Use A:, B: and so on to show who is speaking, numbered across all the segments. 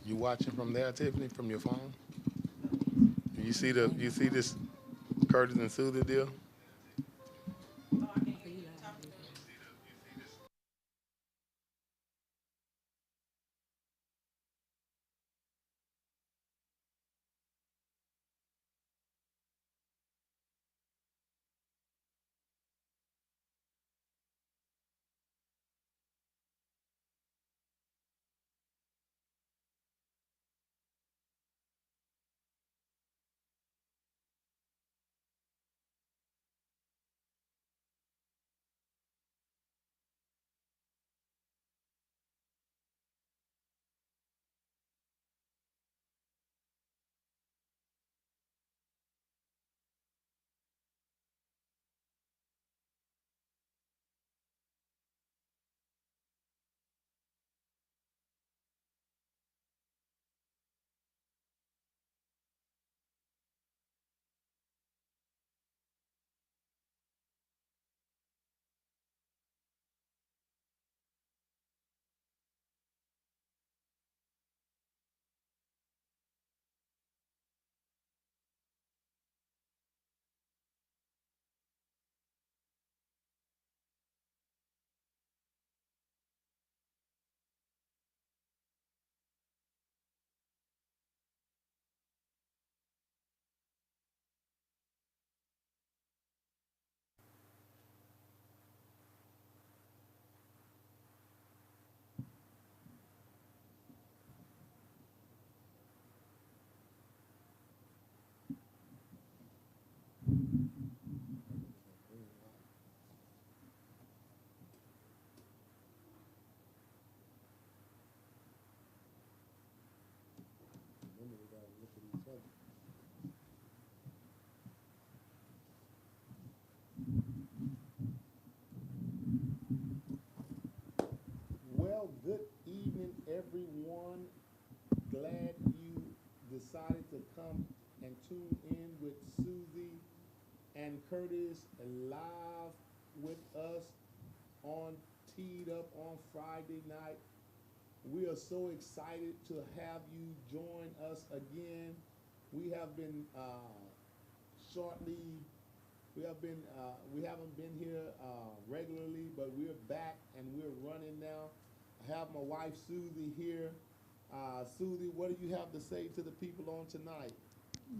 A: You watching from there, Tiffany, from your phone? You see this Curtis and Susie deal?
B: Okay, you live.
A: Well, good evening, everyone. Glad you decided to come and tune in with Susie and Curtis live with us on T.D.U.P on Friday night. We are so excited to have you join us again. We have been shortly, we haven't been here regularly, but we're back and we're running now. I have my wife Susie here. Susie, what do you have to say to the people on tonight?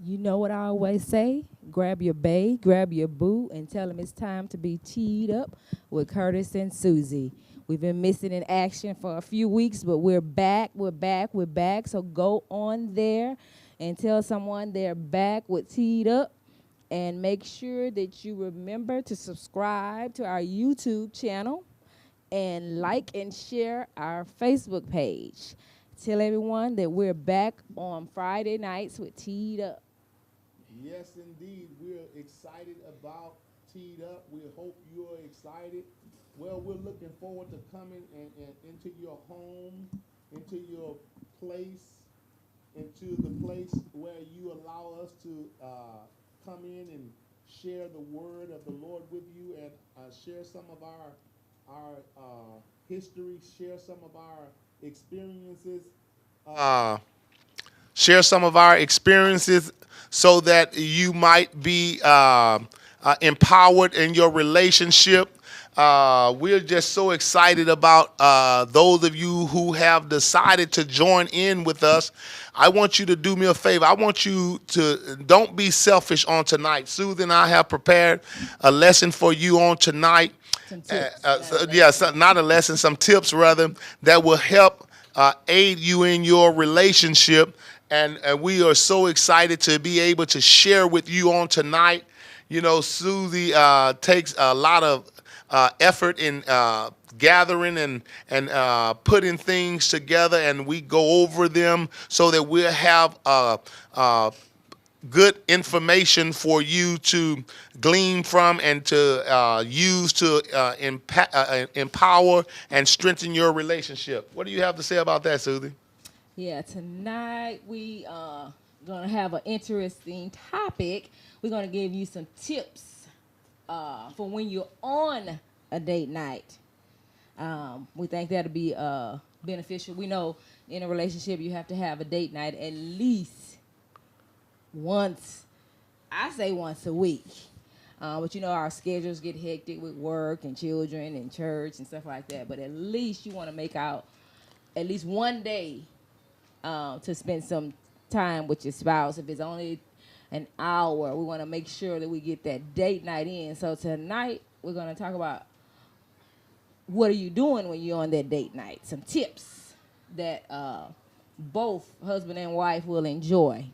B: You know what I always say? Grab your bae, grab your boo, and tell them it's time to be teed up with Curtis and Susie. We've been missing in action for a few weeks, but we're back, we're back, we're back. So go on there and tell someone they're back with Teed Up. And make sure that you remember to subscribe to our YouTube channel and like and share our Facebook page. Tell everyone that we're back on Friday nights with Teed Up.
A: Yes, indeed. We're excited about Teed Up. We hope you're excited. Well, we're looking forward to coming and into your home, into your place, into the place where you allow us to come in and share the word of the Lord with you and share some of our history, share some of our experiences. Uh, Share some of our experiences so that you might be empowered in your relationship. We're just so excited about those of you who have decided to join in with us. I want you to do me a favor. I want you to don't be selfish on tonight. Susan and I have prepared a lesson for you on tonight.
B: Some tips, not a
A: Yeah,
B: lesson.
A: not a lesson, some tips rather that will help aid you in your relationship. And we are so excited to be able to share with you on tonight. You know, Susie takes a lot of effort in gathering and putting things together, and we go over them so that we'll have good information for you to glean from and to use to empower and strengthen your relationship. What do you have to say about that, Susie?
B: Yeah, tonight we gonna have an interesting topic. We're gonna give you some tips for when you're on a date night. We think that'll be beneficial. We know in a relationship, you have to have a date night at least once. I say once a week. But you know, our schedules get hectic with work and children and church and stuff like that. But at least you want to make out at least one day to spend some time with your spouse. If it's only an hour, we want to make sure that we get that date night in. So tonight, we're going to talk about what are you doing when you're on that date night. Some tips that both husband and wife will enjoy.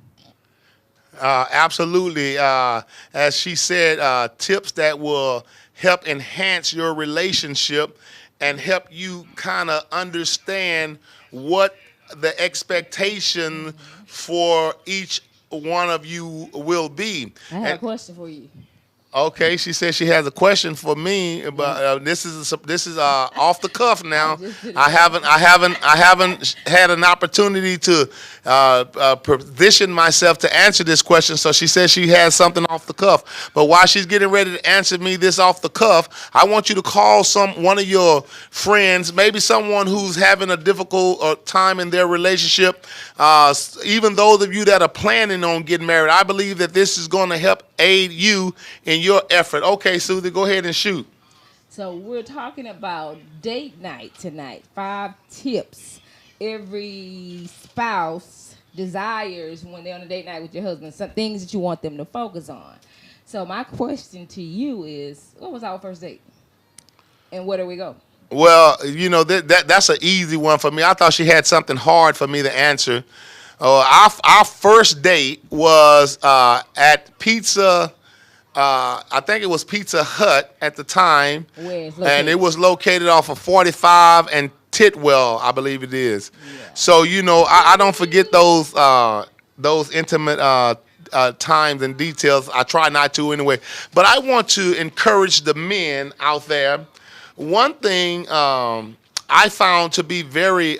A: Absolutely. As she said, tips that will help enhance your relationship and help you kind of understand what the expectation for each one of you will be.
B: I have a question for you.
A: Okay, she says she has a question for me, but this is off the cuff now. I haven't had an opportunity to position myself to answer this question. So she says she has something off the cuff. But while she's getting ready to answer me this off the cuff, I want you to call one of your friends, maybe someone who's having a difficult time in their relationship. Even those of you that are planning on getting married, I believe that this is going to help aid you in your effort. Okay, Susie, go ahead and shoot.
B: So we're talking about date night tonight. 5 tips every spouse desires when they're on a date night with your husband. Some things that you want them to focus on. So my question to you is, what was our first date? And where do we go?
A: Well, you know, that's an easy one for me. I thought she had something hard for me to answer. Our first date was at Pizza. I think it was Pizza Hut at the time, and it was located off of 45 and Titwell, I believe it is. Yeah. So you know, I don't forget those intimate times and details. I try not to anyway. But I want to encourage the men out there. One thing I found to be very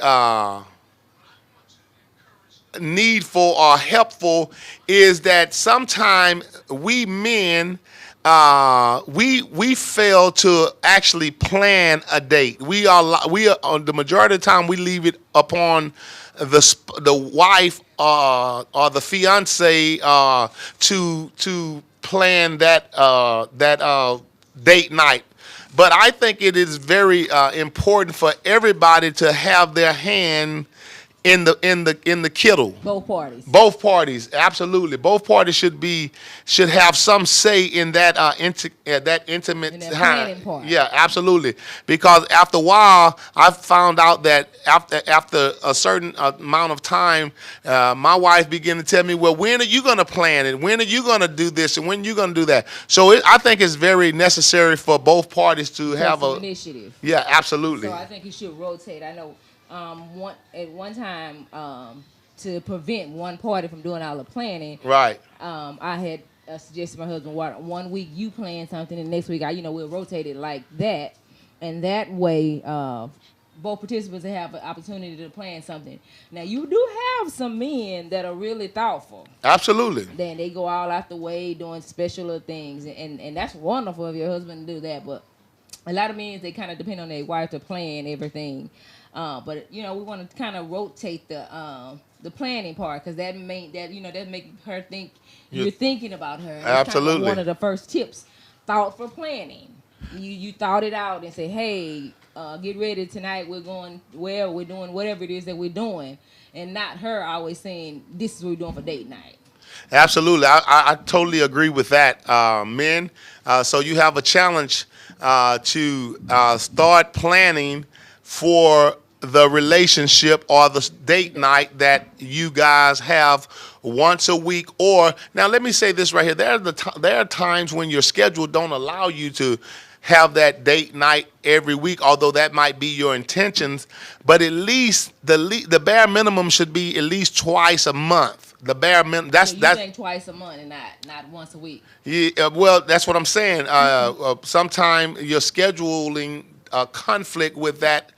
A: needful or helpful is that sometimes we men we fail to actually plan a date. We are the majority of the time we leave it upon the wife or the fiance to plan that date night. But I think it is very important for everybody to have their hand in the kittle.
B: Both parties.
A: Both parties, absolutely. Both parties should have some say in that that intimate
B: in that planning part.
A: Yeah, absolutely. Because after a while, I found out that after a certain amount of time, my wife began to tell me, "Well, when are you going to plan it? When are you going to do this? And when are you going to do that?" So I think it's very necessary for both parties to have an
B: initiative.
A: Yeah, absolutely.
B: So I think you should rotate. I know. At one time, to prevent one party from doing all the planning,
A: right?
B: I had suggested to my husband, one week you plan something, and next week we'll rotate it like that, and that way both participants have an opportunity to plan something. Now you do have some men that are really thoughtful.
A: Absolutely.
B: Then they go all out the way doing special little things, and that's wonderful of your husband to do that. But a lot of men, they kind of depend on their wife to plan everything. But you know, we want to kind of rotate the planning part, because that make her think you're thinking about her.
A: Absolutely.
B: Kind of one of the first tips, thoughtful planning. You thought it out and say, hey, get ready tonight. We're going we're doing whatever it is that we're doing, and not her always saying this is what we're doing for date night.
A: Absolutely, I totally agree with that, men. So you have a challenge to start planning for the relationship or the date night that you guys have once a week. Or now let me say this right here. There are times when your schedule don't allow you to have that date night every week, although that might be your intentions. But at least the bare minimum should be at least twice a month. The bare minimum. That's
B: saying twice a month and not once a week.
A: Yeah, well, that's what I'm saying. Sometimes your scheduling conflict with that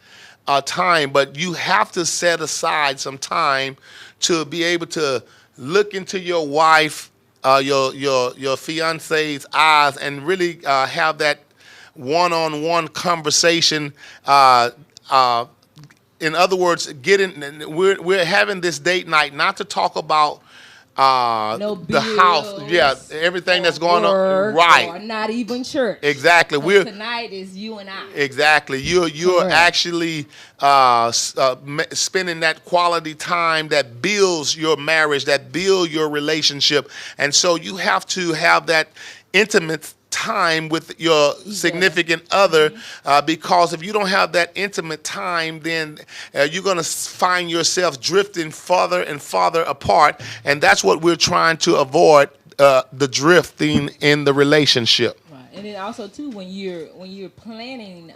A: time, but you have to set aside some time to be able to look into your wife, your fiance's eyes, and really have that one-on-one conversation. in other words, we're having this date night not to talk about
B: No
A: the house, yeah,
B: bills
A: everything
B: or
A: that's going on,
B: work
A: right?
B: or not even church.
A: Exactly.
B: 'Cause tonight is you and I.
A: Exactly. You're
B: Correct.
A: actually spending that quality time that builds your marriage, that build your relationship, and so you have to have that intimate time with your significant other, because if you don't have that intimate time, then you're going to find yourself drifting farther and farther apart, and that's what we're trying to avoid, the drifting in the relationship.
B: Right, and then also too, when you're planning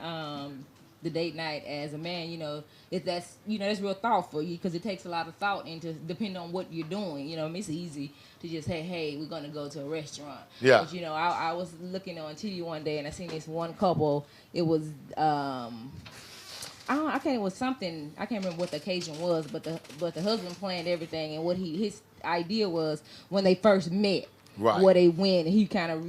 B: the date night as a man, that's real thoughtful because it takes a lot of thought into depending on what you're doing. It's easy to just hey, we're gonna go to a restaurant.
A: Yeah.
B: But I was looking on TV one day and I seen this one couple. It was I can't. It was something. I can't remember what the occasion was, but the husband planned everything, and what his idea was when they first met,
A: Right.
B: where they went. He kind of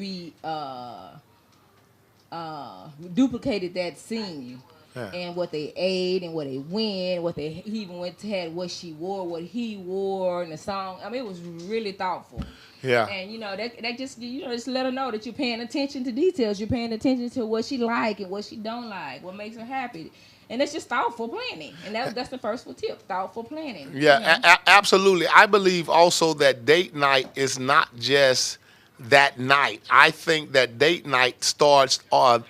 B: duplicated that scene,
A: Yeah.
B: and what they ate, and where they went, he even went to had what she wore, what he wore, and the song. I mean, it was really thoughtful.
A: Yeah.
B: And that just just let her know that you're paying attention to details. You're paying attention to what she like and what she don't like, what makes her happy. And it's just thoughtful planning. And that's the first tip, thoughtful planning.
A: Yeah, absolutely. I believe also that date night is not just that night. I think that date night starts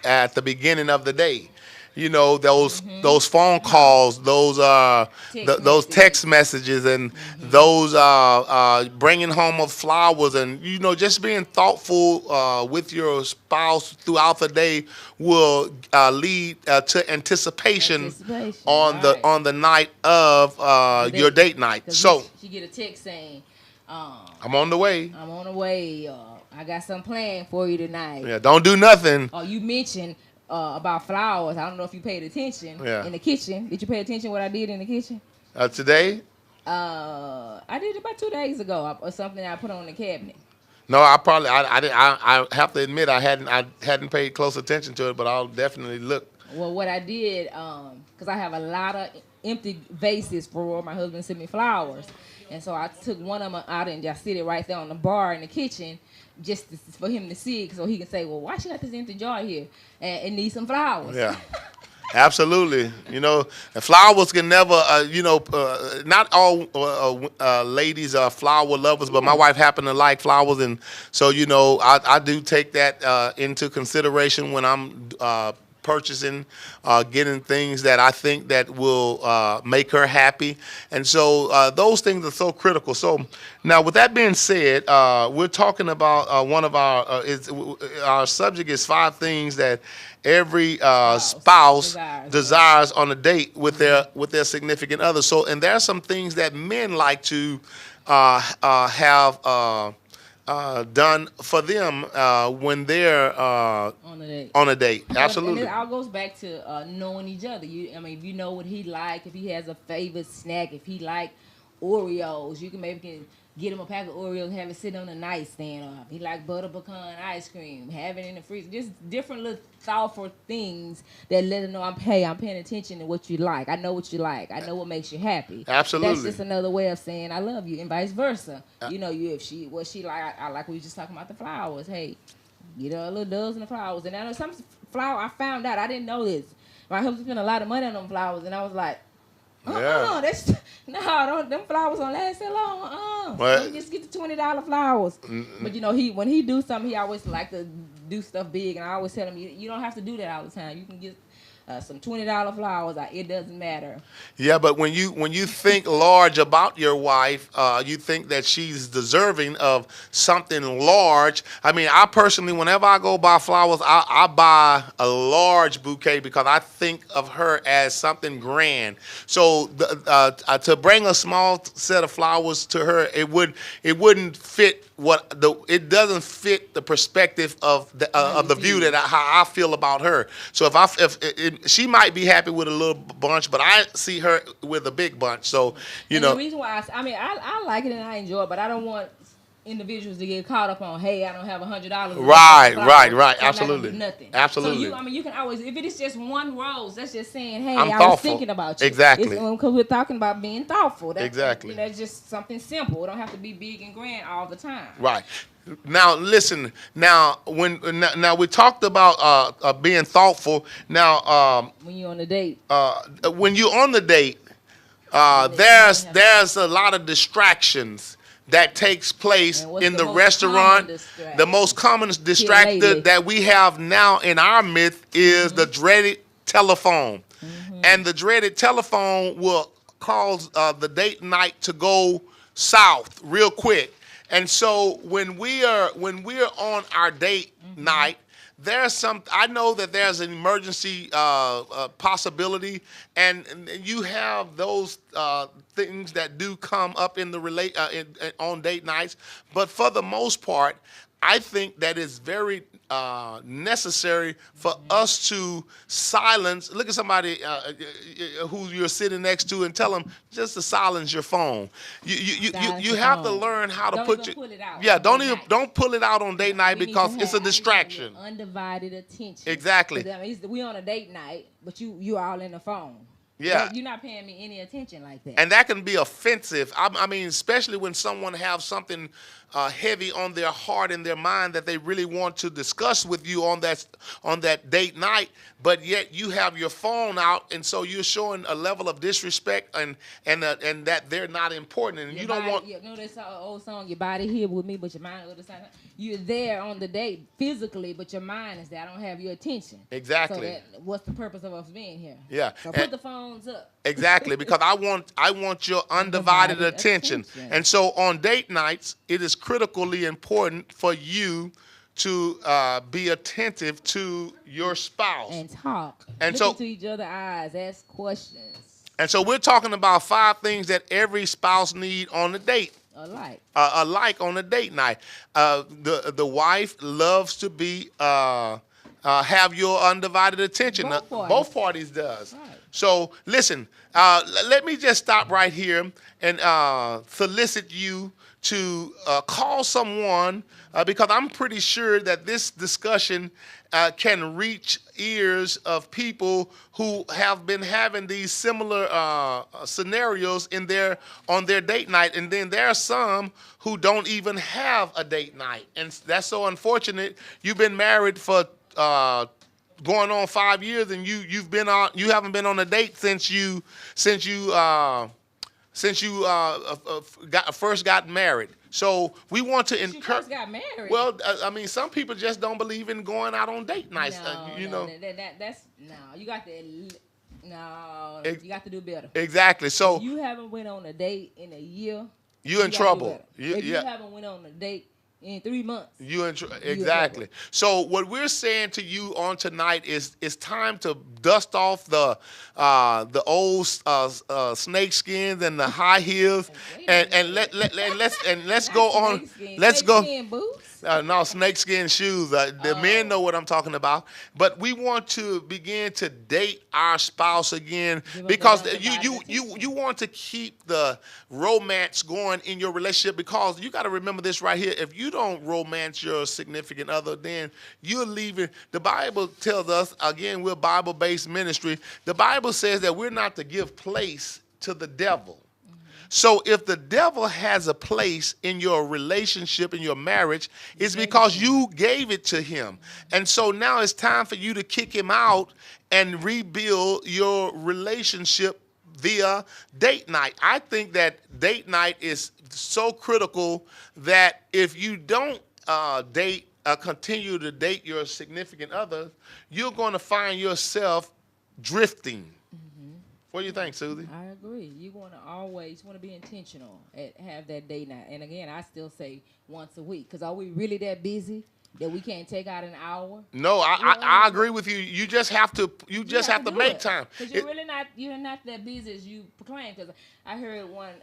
A: at the beginning of the day. Those phone calls, those text messages, and those bringing home of flowers, and just being thoughtful with your spouse throughout the day will lead to anticipation on
B: right.
A: the night of your date night.
B: 'Cause
A: So
B: she get a text saying,
A: I'm on the way.
B: I'm on the way. I got something planned for you tonight.
A: Yeah, don't do nothing.
B: Or you mentioned about flowers. I don't know if you paid attention in the kitchen. Did you pay attention what I did in the kitchen?
A: Today?
B: I did it about 2 days ago, or something I put on the cabinet.
A: No, I have to admit I hadn't paid close attention to it, but I'll definitely look.
B: Well, what I did, because I have a lot of empty vases for my husband sent me flowers, and so I took one of them out and just sit it right there on the bar in the kitchen, for him to see it, so he can say, well, why she got this empty jar here and need some flowers?
A: Yeah. Absolutely. And flowers can never, not all ladies are flower lovers, but my wife happened to like flowers. And so, I do take that into consideration when I'm purchasing, getting things that I think that will make her happy. And so those things are so critical. So now with that being said, we're talking about one of our subject is 5 things that every spouse desires on a date with their significant other. So, and there are some things that men like to have done for them when they're on a date. Absolutely.
B: And it all goes back to knowing each other. If you know what he like, if he has a favorite snack, if he like Oreos, you can maybe get him a pack of Oreos and have it sit on the nightstand. Or if he like butter pecan ice cream, have it in the freezer. Just different little thoughtful things that let him know I'm paying attention to what you like. I know what you like. I know what makes you happy.
A: Absolutely.
B: That's just another way of saying I love you, and vice versa. What she like, I like. We were just talking about the flowers. Hey, get her a little dozen of flowers. And I know some flower. I found out. I didn't know this. My husband spent a lot of money on them flowers, and I was like, them flowers don't last that long. You just get the $20 flowers. But when he do something, he always like to do stuff big, and I always tell him you don't have to do that all the time. You can get some $20 flowers. It doesn't matter.
A: Yeah, but when you think large about your wife, you think that she's deserving of something large. I personally, whenever I go buy flowers, I buy a large bouquet because I think of her as something grand. So to bring a small set of flowers to her, it wouldn't fit it doesn't fit the perspective of the view that how I feel about her. So if she might be happy with a little bunch, but I see her with a big bunch. So
B: The reason why I like it and I enjoy it, but I don't want individuals to get caught up on, hey, I don't have $100.
A: Right.
B: So I'm not
A: Absolutely.
B: gonna do nothing.
A: Absolutely.
B: So you can always, if it is just one rose, that's just saying, hey,
A: I'm
B: I was
A: thoughtful.
B: thinking about you.
A: Exactly.
B: It's because we're talking about being thoughtful.
A: Exactly.
B: It's just something simple. It don't have to be big and grand all the time.
A: Right. Now listen. Now now we talked about being thoughtful. Now
B: When you're on a date,
A: when you're on the date, there's a lot of distractions that takes place in the restaurant. The most common distractor that we have now in our midst is the dreaded telephone, and the dreaded telephone will cause the date night to go south real quick. And so when we're on our date night, I know that there's an emergency possibility, and you have those things that do come up in the on date nights. But for the most part, I think that it's very necessary for us to silence. Look at somebody who you're sitting next to and tell them just to silence your phone. You have to learn how to put
B: pull it out.
A: Yeah, don't pull it out on date night because it's a distraction.
B: Undivided attention.
A: Exactly.
B: We on a date night, but you all in the phone.
A: Yeah.
B: You're not paying me any attention like that.
A: And that can be offensive. I mean, especially when someone has something heavy on their heart and their mind that they really want to discuss with you on that date night, but yet you have your phone out, and so you're showing a level of disrespect and that they're not important, and you don't want.
B: You know that old song, "Your body here with me, but your mind on the other side." You're there on the date physically, but your mind is there. I don't have your attention.
A: Exactly.
B: So what's the purpose of us being here?
A: Yeah.
B: So put the phones up.
A: Exactly, because I want your undivided attention. And so on date nights, it is critically important for you to be attentive to your spouse
B: and talk.
A: And
B: look into each other's eyes, ask questions.
A: And so we're talking about 5 things that every spouse need on a date. Alike on a date night. The wife loves to be have your undivided attention. Both parties does. Right. So listen, let me just stop right here and solicit you to call someone because I'm pretty sure that this discussion can reach ears of people who have been having these similar scenarios on their date night, and then there are some who don't even have a date night, and that's so unfortunate. You've been married for going on 5 years, and you haven't been on a date since you first got married. So we want to encourage.
B: First got married.
A: Well, I mean, some people just don't believe in going out on date nights. You got to do better. Exactly. So
B: if you haven't went on a date in a year,
A: you in trouble.
B: If you haven't went on a date in 3 months,
A: exactly. So what we're saying to you on tonight is it's time to dust off the old snake skins and the high heels, and let's go on. Let's go. No, snakeskin shoes. The men know what I'm talking about. But we want to begin to date our spouse again because you want to keep the romance going in your relationship, because you got to remember this right here. If you don't romance your significant other, then you're leaving. The Bible tells us, again, we're Bible-based ministry. The Bible says that we're not to give place to the devil. So if the devil has a place in your relationship, in your marriage, it's because you gave it to him. And so now it's time for you to kick him out and rebuild your relationship via date night. I think that date night is so critical that if you don't continue to date your significant other, you're going to find yourself drifting. What do you think, Susie?
B: I agree. You want to be intentional and have that date night. And again, I still say once a week, because are we really that busy that we can't take out an hour?
A: No, I agree with you. You just have to make time.
B: Because you're not that busy as you proclaim. Because I heard one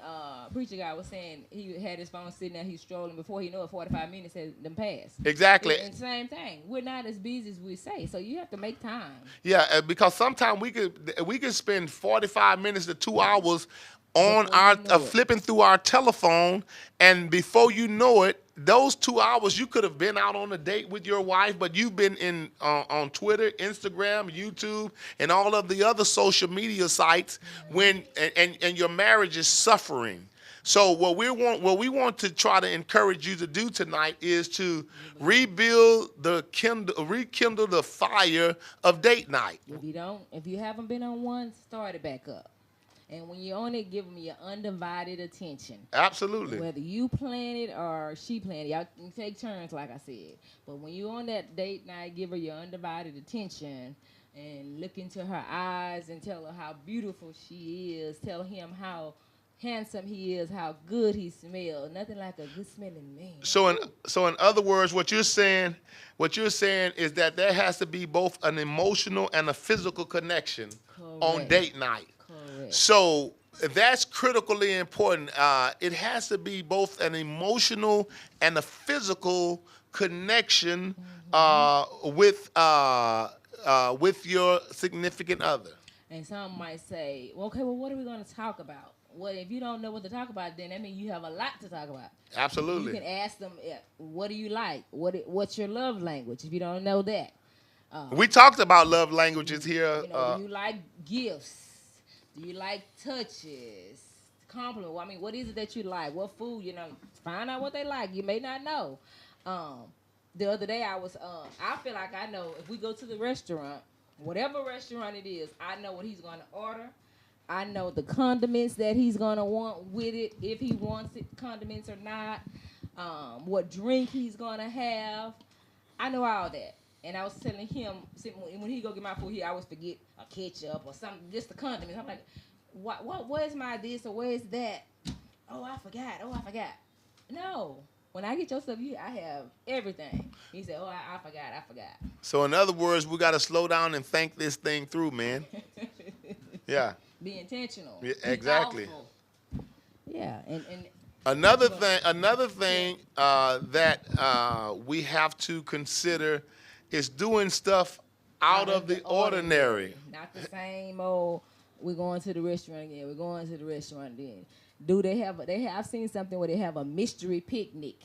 B: preacher guy was saying he had his phone sitting there, he's strolling. Before he knew it, 45 minutes had them passed.
A: Exactly.
B: And same thing. We're not as busy as we say, so you have to make time.
A: Yeah, because sometimes we could spend 45 minutes to 2 hours on
B: Before
A: our
B: you know it.
A: flipping through our telephone, and before you know it, those 2 hours you could have been out on a date with your wife, but you've been in on Twitter, Instagram, YouTube, and all of the other social media sites when and your marriage is suffering. So what we want to try to encourage you to do tonight is to rekindle the fire of date night.
B: If you haven't been on one, start it back up. And when you're on it, give them your undivided attention.
A: Absolutely.
B: Whether you plan it or she plan it, y'all can take turns, like I said. But when you're on that date night, give her your undivided attention and look into her eyes and tell her how beautiful she is. Tell him how handsome he is, how good he smells. Nothing like a good smelling man.
A: So in other words, what you're saying is that there has to be both an emotional and a physical connection on
B: Correct.
A: date night.
B: Correct.
A: So that's critically important. It has to be both an emotional and a physical connection with your significant other.
B: And some might say, okay, well, what are we going to talk about? Well, if you don't know what to talk about, then that means you have a lot to talk about.
A: Absolutely.
B: You can ask them, what do you like? What's your love language? If you don't know that.
A: We talked about love languages here.
B: Do you like gifts? Do you like touches? Compliment. Well, I mean, what is it that you like? What food? Find out what they like. You may not know. The other day I feel like I know if we go to the restaurant, whatever restaurant it is, I know what he's going to order. I know the condiments that he's going to want with it, if he wants it, condiments or not. What drink he's going to have. I know all that. And I was telling him, when he go get my food, he always forget a ketchup or something, just the condiments. I'm like, where's my this or where's that? Oh, I forgot. No. When I get your stuff, I have everything. He said, oh, I forgot.
A: So in other words, we got to slow down and think this thing through, man. Yeah.
B: Be intentional.
A: Yeah, exactly.
B: Be thoughtful. Yeah, and
A: Another thing that we have to consider is doing stuff out of the ordinary.
B: Not the same old, we're going to the restaurant again, we're going to the restaurant again. Do they have, I've seen something where they have a mystery picnic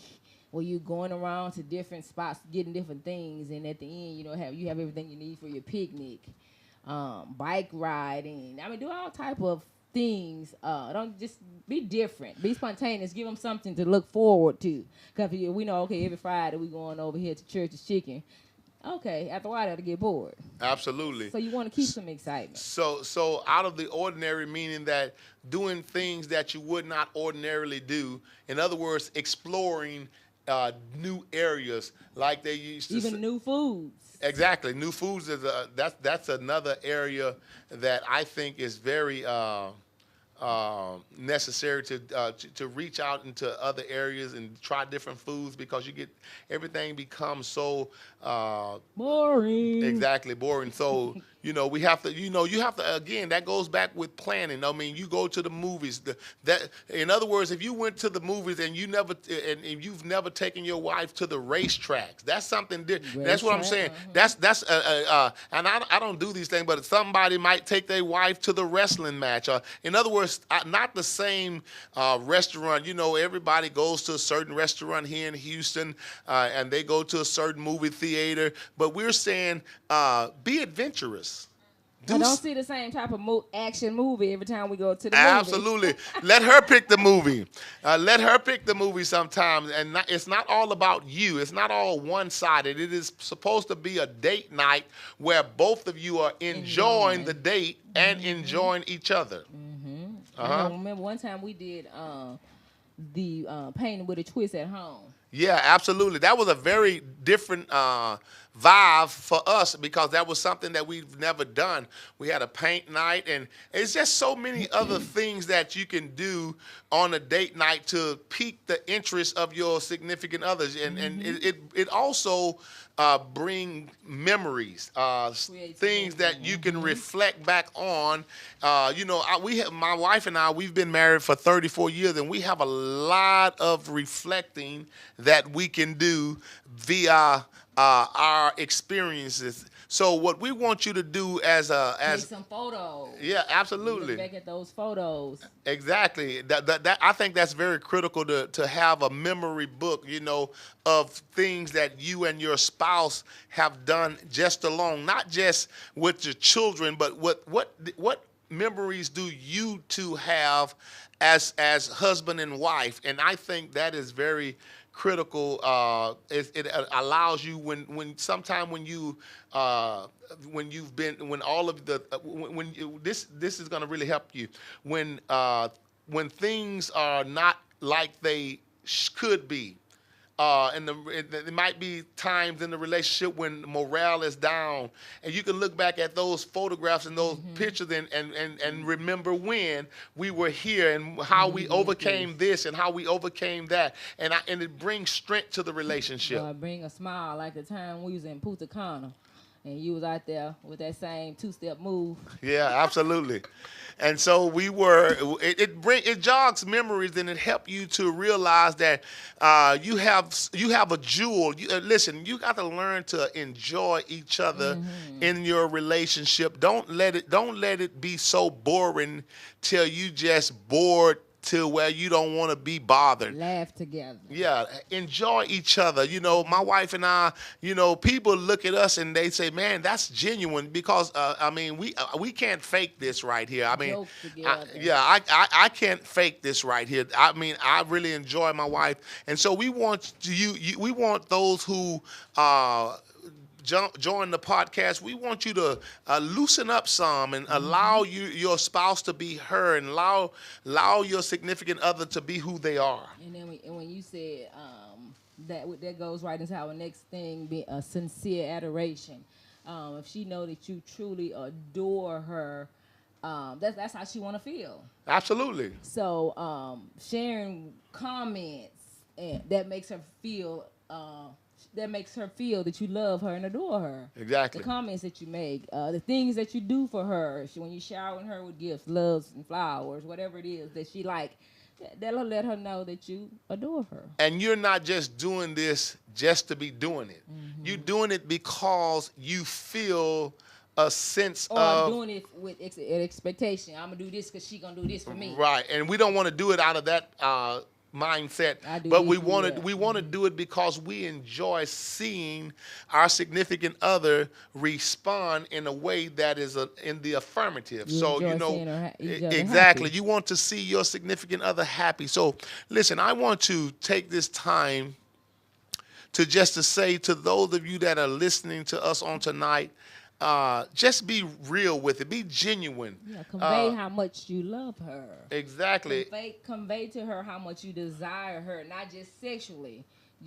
B: where you're going around to different spots, getting different things, and at the end, you have everything you need for your picnic. Bike riding. I mean, do all type of things. Don't just be different. Be spontaneous. Give them something to look forward to. Because we know, okay, every Friday we going over here to Church's Chicken. Okay, after a while that'll get bored.
A: Absolutely.
B: So you want to keep some excitement.
A: So out of the ordinary, meaning that doing things that you would not ordinarily do. In other words, exploring new areas like they used to.
B: Even new foods.
A: Exactly, new foods is that's another area that I think is very necessary to reach out into other areas and try different foods, because everything becomes so
B: boring.
A: Exactly, boring. So we have to, you have to, again, that goes back with planning. I mean, you go to the movies. In other words, if you went to the movies and you've never taken your wife to the racetracks, that's something different. That's what I'm saying. That's and I don't do these things, but somebody might take their wife to the wrestling match. In other words, not the same restaurant. Everybody goes to a certain restaurant here in Houston, and they go to a certain movie theater. But we're saying, be adventurous.
B: I don't see the same type of action movie every time we go to the movie.
A: Absolutely. Let her pick the movie. Let her pick the movie sometimes. And it's not all about you. It's not all one-sided. It is supposed to be a date night where both of you are enjoying the date and enjoying each other.
B: I remember one time we did the painting with a twist at home.
A: Yeah, absolutely. That was a very different vibe for us, because that was something that we've never done. We had a paint night, and it's just so many other things that you can do on a date night to pique the interest of your significant others, and it also bring memories, things that you can reflect back on. My wife and I, we've been married for 34 years, and we have a lot of reflecting that we can do via our experiences. So what we want you to do
B: Take
A: as
B: some photos.
A: yeah,
B: Look
A: absolutely.
B: back at those photos.
A: Exactly. That I think that's very critical to have a memory book, of things that you and your spouse have done just alone, not just with your children, but what memories do you two have as husband and wife? And I think that is very critical. It allows you when sometime when you've been when all of the when you, this is going to really help you when things are not like they could be. And there might be times in the relationship when morale is down, and you can look back at those photographs and those pictures and remember when we were here and how we overcame this and how we overcame that, and it brings strength to the relationship.
B: Bring a smile like the time we was in Punta Cana, and you was out there with that same two-step move.
A: Yeah, absolutely. And so we were. It jogs memories and it helps you to realize that you have a jewel. Listen, you got to learn to enjoy each other in your relationship. Don't let it be so boring till you just bored to where you don't want to be bothered.
B: Laugh together.
A: Yeah, enjoy each other. My wife and I, people look at us and they say, "Man, that's genuine." Because I mean, we can't fake this right here. I mean,
B: Joke together.
A: I can't fake this right here. I mean, I really enjoy my wife, and so we want we want those who join the podcast. We want you to loosen up some and allow your spouse to be her, and allow your significant other to be who they are.
B: And then when you said that goes right into our next thing, be a sincere adoration. If she know that you truly adore her, that's how she want to feel.
A: Absolutely.
B: So sharing comments that makes her feel. That makes her feel that you love her and adore her.
A: Exactly.
B: The comments that you make, the things that you do for her, when you showering her with gifts, loves and flowers, whatever it is that she like, that'll let her know that you adore her.
A: And you're not just doing this just to be doing it. You're doing it because you feel a sense
B: Or
A: of.
B: I'm doing it with an expectation. I'm gonna do this because she gonna do this for me.
A: Right, and we don't want to do it out of that mindset, but we want to do it because we enjoy seeing our significant other respond in a way that is in the affirmative. So exactly,
B: happy.
A: you want to see your significant other happy. So listen, I want to take this time to say to those of you that are listening to us on tonight, just be real with it. Be genuine.
B: Yeah, convey how much you love her.
A: Exactly.
B: Convey to her how much you desire her, not just sexually,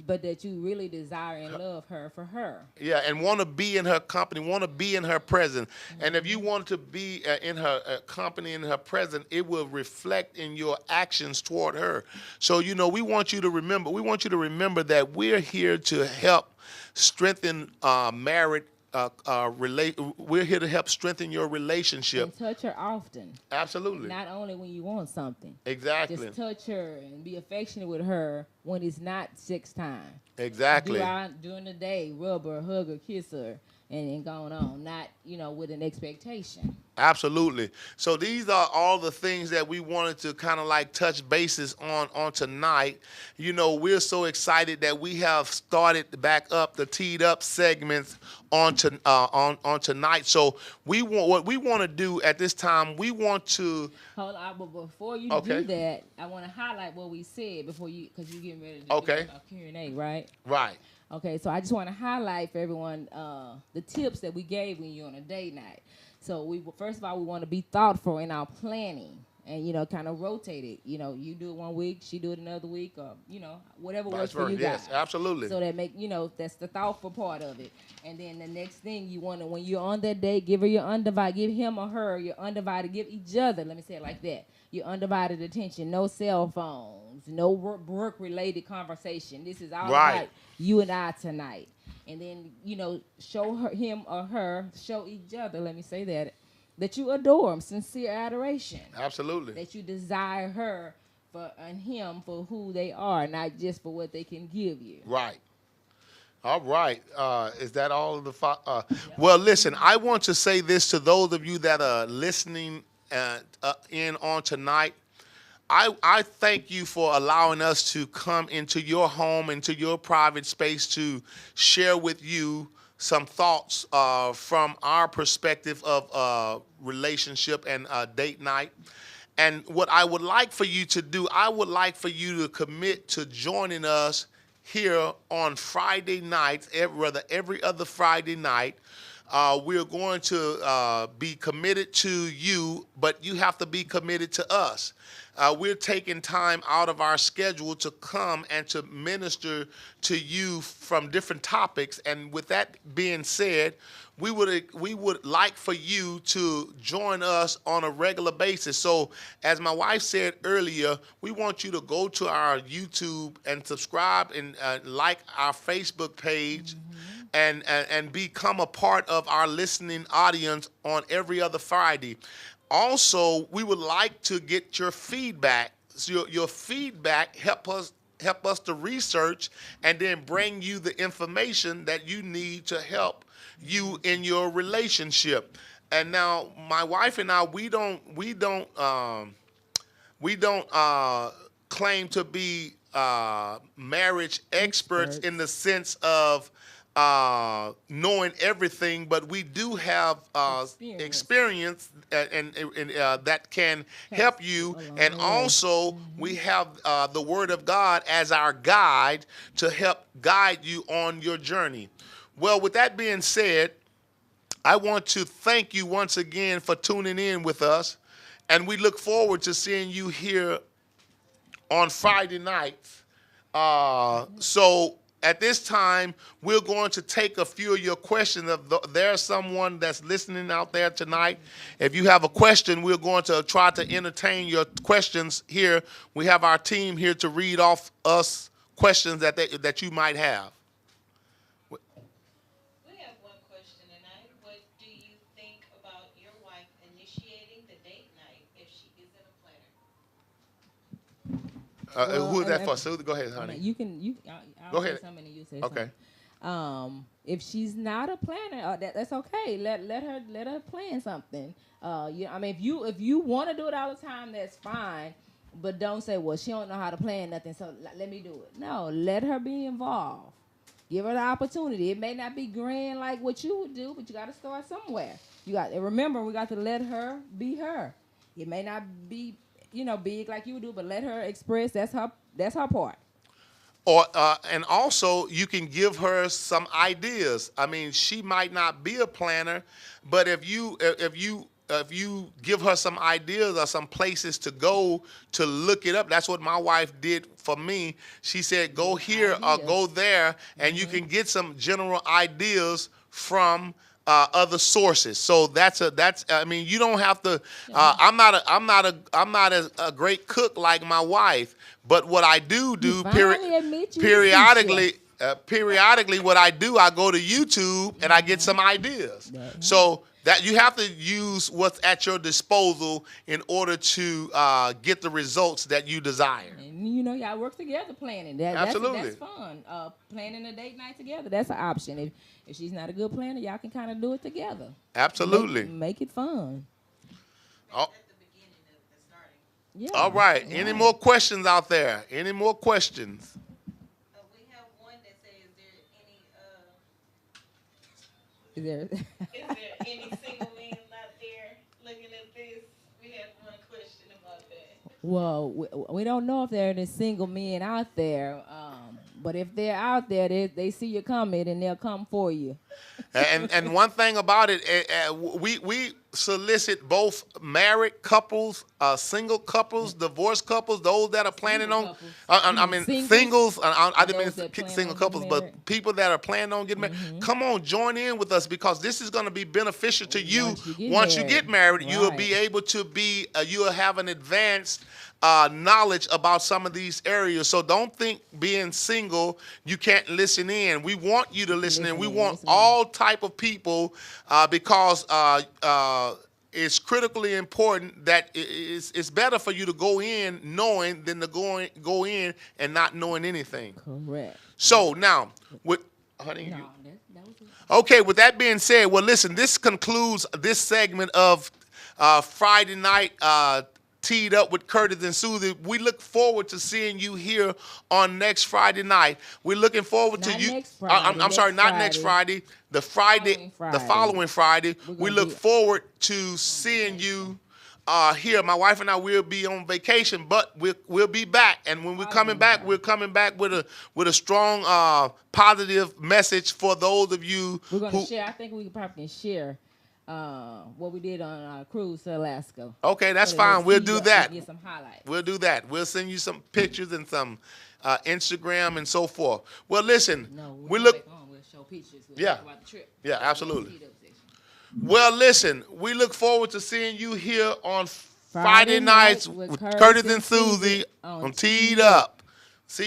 B: but that you really desire and love her for her.
A: Yeah, and want to be in her company, want to be in her presence. And if you want to be in her company, in her presence, it will reflect in your actions toward her. So, we want you to remember. We want you to remember that we're here to help strengthen marriage. We're here to help strengthen your relationship.
B: And touch her often.
A: Absolutely.
B: Not only when you want something.
A: Exactly.
B: Just touch her and be affectionate with her when it's not sex time.
A: Exactly.
B: During the day, rub her, hug her, kiss her, and going on. Not, with an expectation.
A: Absolutely. So these are all the things that we wanted to kind of like touch bases on tonight. We're so excited that we have started back up the T.D.U.P segments on tonight. So what we want to do at this time, we want to
B: hold on, but before you do that, I want to highlight what we said before because you're getting ready to do a Q&A, right?
A: Right.
B: Okay, so I just want to highlight for everyone the tips that we gave when you're on a date night. So first of all, we want to be thoughtful in our planning and, kind of rotate it. You do it one week, she do it another week, or, whatever works for you guys.
A: Yes, absolutely.
B: So that's the thoughtful part of it. And then the next thing you want to, when you're on that date, give him or her your undivided, give each other, let me say it like that, your undivided attention, no cell phones, no work-related conversation. This is all about you and I tonight. And then, show him or her, show each other, let me say that you adore him, sincere adoration.
A: Absolutely.
B: That you desire her and him for who they are, not just for what they can give you.
C: Right. All right. Is that all of the? Well, listen. I want to say this to those of you that are listening in on tonight. I thank you for allowing us to come into your home, into your private space to share with you some thoughts from our perspective of relationship and date night. And what I would like for you to do, I would like for you to commit to joining us here on Friday nights, every other Friday night. We're going to be committed to you, but you have to be committed to us. We're taking time out of our schedule to come and to minister to you from different topics. And with that being said, we would like for you to join us on a regular basis. So, as my wife said earlier, we want you to go to our YouTube and subscribe and like our Facebook page. And become a part of our listening audience on every other Friday. Also, we would like to get your feedback. So your feedback help us to research and then bring you the information that you need to help you in your relationship. And now, my wife and I, we don't claim to be marriage experts in the sense of knowing everything, but we do have experience and that can help you. And also, we have the Word of God as our guide to help guide you on your journey. Well, with that being said, I want to thank you once again for tuning in with us, and we look forward to seeing you here on Friday nights. So at this time, we're going to take a few of your questions. If there's someone that's listening out there tonight, if you have a question, we're going to try to entertain your questions here. We have our team here to read off us questions that you might have.
D: We have one question tonight. What do you think about your wife initiating the date night if she isn't a planner?
C: Who is that for? Sue, go ahead, honey.
B: I'll
C: Go
B: say
C: ahead.
B: something and you say
C: Okay.
B: something. If she's not a planner, that's okay. Let her plan something. If you want to do it all the time, that's fine. But don't say, well, she don't know how to plan nothing, so let me do it. No, let her be involved. Give her the opportunity. It may not be grand like what you would do, but you got to start somewhere. Remember, we got to let her be her. It may not be big like you do, but let her express. That's her part.
C: Or and also you can give her some ideas. I mean, she might not be a planner, but if you give her some ideas or some places to go to look it up, that's what my wife did for me. She said, go here or go there, and you can get some general ideas from other sources. So I mean, you don't have to. I'm not a great cook like my wife, but what I do periodically. Periodically, what I do, I go to YouTube and I get some ideas. So that you have to use what's at your disposal in order to get the results that you desire.
B: And y'all work together planning.
C: Absolutely,
B: that's fun. Planning a date night together, that's an option. If she's not a good planner, y'all can kind of do it together.
C: Absolutely,
B: make it fun.
C: Oh.
D: At the beginning of the starting.
B: Yeah.
C: All right. Any more questions out there? Any more questions?
D: We have one that says, is there any single men out there looking at this? We have one question about that.
B: Well, we don't know if there are any single men out there, but if they're out there, they see you coming and they'll come for you.
C: And one thing about it, we solicit both married couples, single couples, divorced couples, those that are planning on. Singles. I didn't mean single couples, but people that are planning on getting married. Come on, join in with us because this is going to be beneficial to you once you get married. Right. You will be able to be. You will have an advanced knowledge about some of these areas. So don't think being single you can't listen in. We want you to listen in. We want all type of people because it's critically important that it's better for you to go in knowing than to go in and not knowing anything.
B: Correct.
C: So now, with honey,
B: No,
C: you,
B: that was it.
C: okay. With that being said, well, listen. This concludes this segment of Friday night. Teed up with Curtis and Susie. We look forward to seeing you here on next Friday night. We're looking forward
B: Not
C: to you.
B: next Friday,
C: I'm sorry,
B: next
C: not next Friday. The
B: Following
C: following Friday.
B: We're
C: We
B: gonna
C: look
B: be
C: forward to seeing you here. My wife and I will be on vacation, but we'll be back. And when we're coming back, we're coming back with a strong positive message for those of you
B: We're gonna
C: who.
B: share. I think we probably can share what we did on our cruise to Alaska.
C: Okay, that's
B: For the
C: fine.
B: next
C: We'll
B: Teed
C: do
B: Up.
C: that.
B: Get some highlights.
C: We'll do that. We'll send you some pictures and some Instagram and so forth. Well, listen,
B: No,
C: we
B: come
C: look.
B: back on. We'll show pictures. We'll
C: Yeah.
B: talk about the trip.
C: Yeah, absolutely.
B: Tddup section.
C: Well, listen, we look forward to seeing you here on Friday
B: Friday
C: nights
B: night
C: with
B: with
C: Curtis
B: Curtis
C: and
B: and
C: Susie
B: Susie
C: on
B: on
C: Teed
B: Tddup.
C: Up.